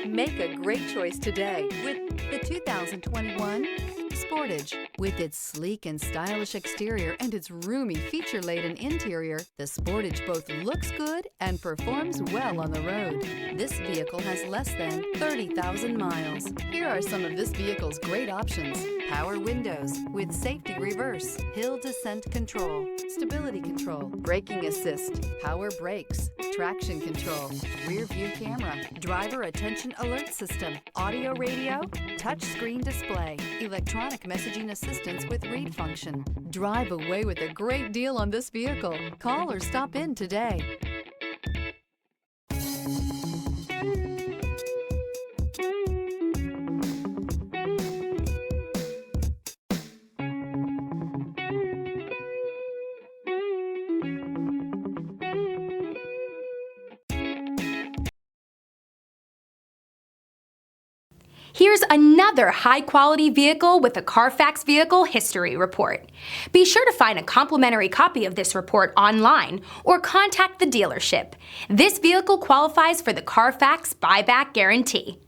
Make a great choice today with the 2021 Sportage. With its sleek and stylish exterior and its roomy feature-laden interior, the Sportage both looks good and performs well on the road. This vehicle has less than 30,000 miles. Here are some of this vehicle's great options: power windows with safety reverse, hill descent control, stability control, braking assist, power brakes, traction control, rear view camera, driver attention alert system, audio radio, touch screen display, electronic messaging assistance with read function. Drive away with a great deal on this vehicle. Call or stop in today. Here's another high-quality vehicle with a Carfax Vehicle History Report. Be sure to find a complimentary copy of this report online or contact the dealership. This vehicle qualifies for the Carfax Buyback Guarantee.